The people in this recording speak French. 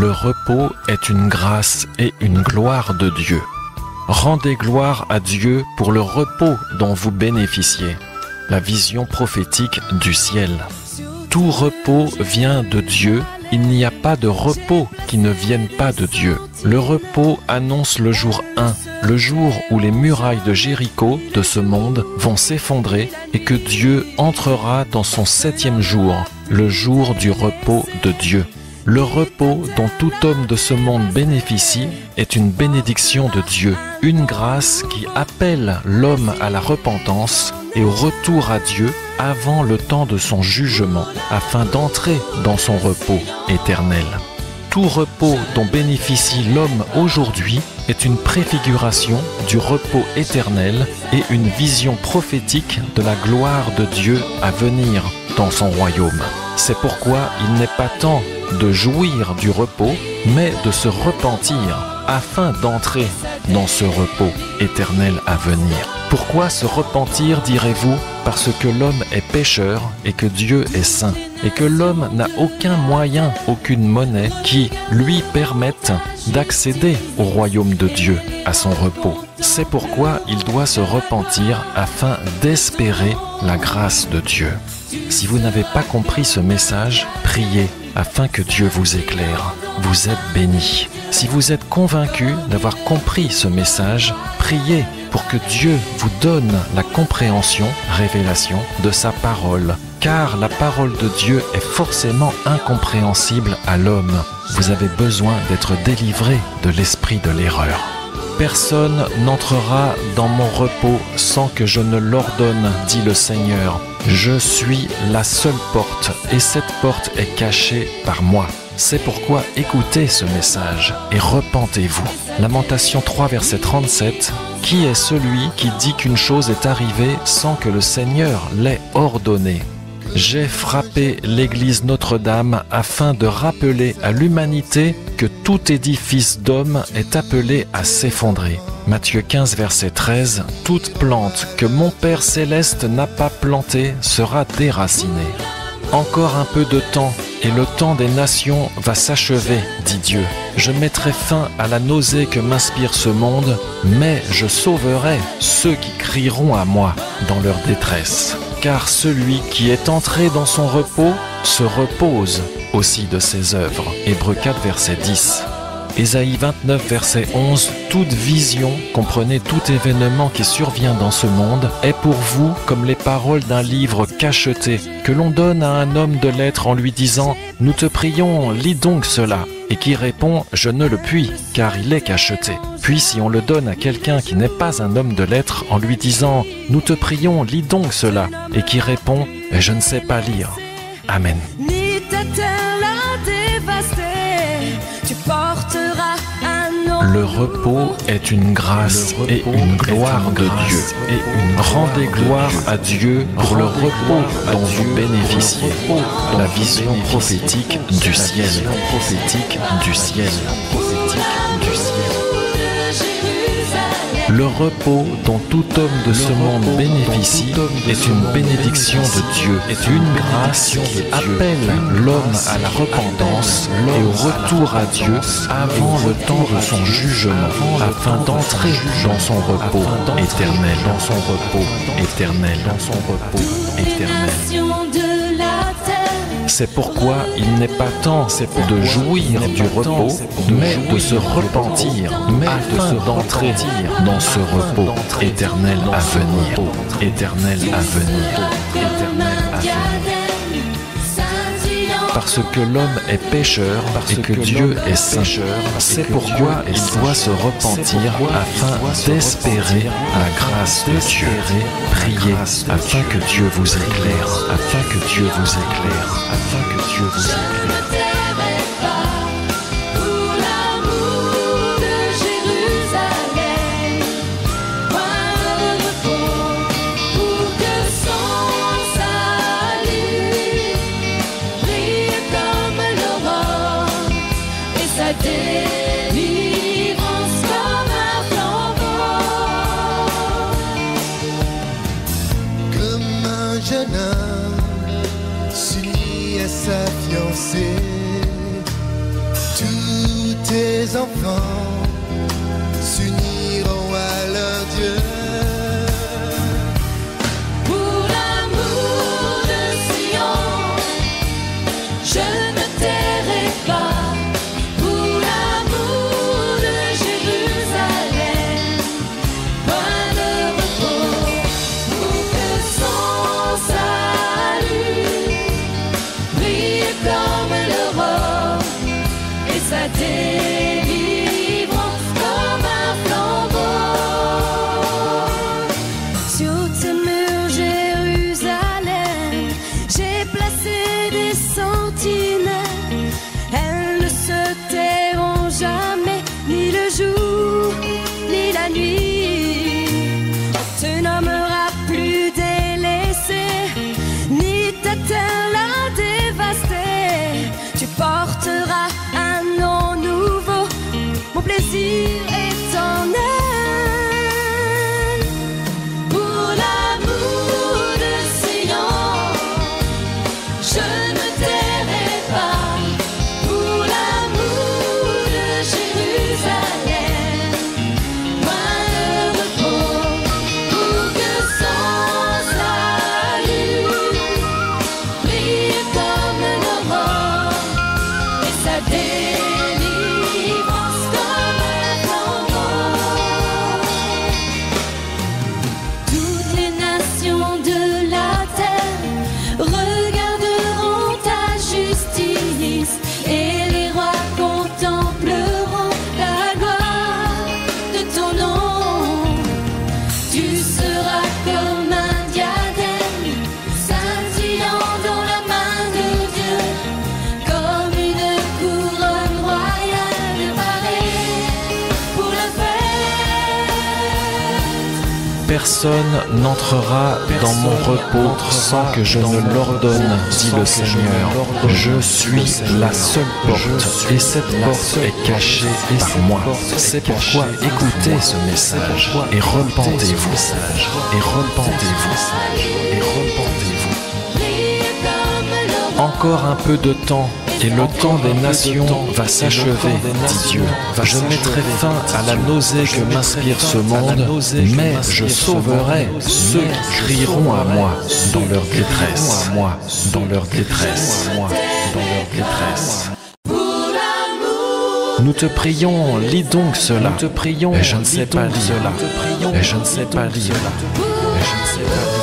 Le repos est une grâce et une gloire de Dieu. Rendez gloire à Dieu pour le repos dont vous bénéficiez. La vision prophétique du ciel. Tout repos vient de Dieu. Il n'y a pas de repos qui ne vienne pas de Dieu. Le repos annonce le jour 1, le jour où les murailles de Jéricho de ce monde vont s'effondrer et que Dieu entrera dans son 7e jour, le jour du repos de Dieu. Le repos dont tout homme de ce monde bénéficie est une bénédiction de Dieu, une grâce qui appelle l'homme à la repentance et au retour à Dieu avant le temps de son jugement, afin d'entrer dans son repos éternel. Tout repos dont bénéficie l'homme aujourd'hui est une préfiguration du repos éternel et une vision prophétique de la gloire de Dieu à venir dans son royaume. C'est pourquoi il n'est pas temps de jouir du repos, mais de se repentir afin d'entrer dans ce repos éternel à venir. Pourquoi se repentir, direz-vous? Parce que l'homme est pécheur et que Dieu est saint, et que l'homme n'a aucun moyen, aucune monnaie qui lui permette d'accéder au royaume de Dieu, à son repos. C'est pourquoi il doit se repentir afin d'espérer la grâce de Dieu. Si vous n'avez pas compris ce message, priez afin que Dieu vous éclaire. Vous êtes bénis. Si vous êtes convaincu d'avoir compris ce message, priez pour que Dieu vous donne la compréhension, révélation de sa parole. Car la parole de Dieu est forcément incompréhensible à l'homme. Vous avez besoin d'être délivré de l'esprit de l'erreur. Personne n'entrera dans mon repos sans que je ne l'ordonne, dit le Seigneur. Je suis la seule porte et cette porte est cachée par moi. C'est pourquoi écoutez ce message et repentez-vous. Lamentation 3, verset 37. Qui est celui qui dit qu'une chose est arrivée sans que le Seigneur l'ait ordonnée? J'ai frappé l'église Notre-Dame afin de rappeler à l'humanité que tout édifice d'homme est appelé à s'effondrer. Matthieu 15, verset 13. Toute plante que mon Père céleste n'a pas plantée sera déracinée. Encore un peu de temps et le temps des nations va s'achever, dit Dieu. Je mettrai fin à la nausée que m'inspire ce monde, mais je sauverai ceux qui crieront à moi dans leur détresse. Car celui qui est entré dans son repos se repose aussi de ses œuvres. Hébreux 4, verset 10. Ésaïe 29, verset 11. Toute vision, comprenez tout événement qui survient dans ce monde, est pour vous comme les paroles d'un livre cacheté, que l'on donne à un homme de lettres en lui disant « Nous te prions, lis donc cela » et qui répond « Je ne le puis, car il est cacheté ». Puis si on le donne à quelqu'un qui n'est pas un homme de lettres en lui disant « Nous te prions, lis donc cela » et qui répond « Je ne sais pas lire ». Amen. Le repos est une grâce et une gloire de Dieu. Rendez gloire à Dieu pour le repos dont vous bénéficiez. La vision prophétique du ciel. Le repos dont tout homme de ce monde bénéficie est une bénédiction de Dieu, est une grâce qui appelle l'homme à la repentance et au retour à Dieu avant le temps de son jugement, afin d'entrer dans son repos éternel, C'est pourquoi il n'est pas temps de jouir du repos, mais de se repentir, afin d'entrer dans ce repos éternel à venir. Parce que l'homme est pécheur et que Dieu est saint. C'est pourquoi il doit se repentir afin d'espérer la grâce de Dieu. Priez afin que Dieu vous éclaire, jeune homme s'unit à sa fiancée. Tout la nuit. Tu nommeras plus délaissé, ni ta terre la dévastée. Tu porteras un nom nouveau, mon plaisir éternel. Pour l'amour de Sion, je ne tairai pas. Pour l'amour de Jérusalem, moi le repos, pour que son salut brille comme l'aurore et sa délivrance comme un flambeau. Toutes les nations de la terre regarderont ta justice et les rois contempleront la gloire de ton nom. Tu seras comme un diadème scintillant dans la main de Dieu, comme une couronne royale parée pour la fête. Personne n'entrera dans mon repos sans que je ne l'ordonne, dit le Seigneur. Je suis la seule porte, et cette porte est cachée par moi. C'est pourquoi écoutez ce message, et repentez-vous, et repentez-vous, et repentez-vous. Brille comme l'aurore. Encore un peu de temps, et le temps des nations va s'achever, dit Dieu. Je mettrai fin à la nausée que m'inspire ce monde, mais je sauverai ceux qui crieront à moi dans leur détresse, dans leur détresse, dans leur détresse. Pour l'amour Nous te prions, lis donc cela. Nous te prions, et je ne sais pas lire. Et je ne sais pas lire. Et je ne sais pas lire.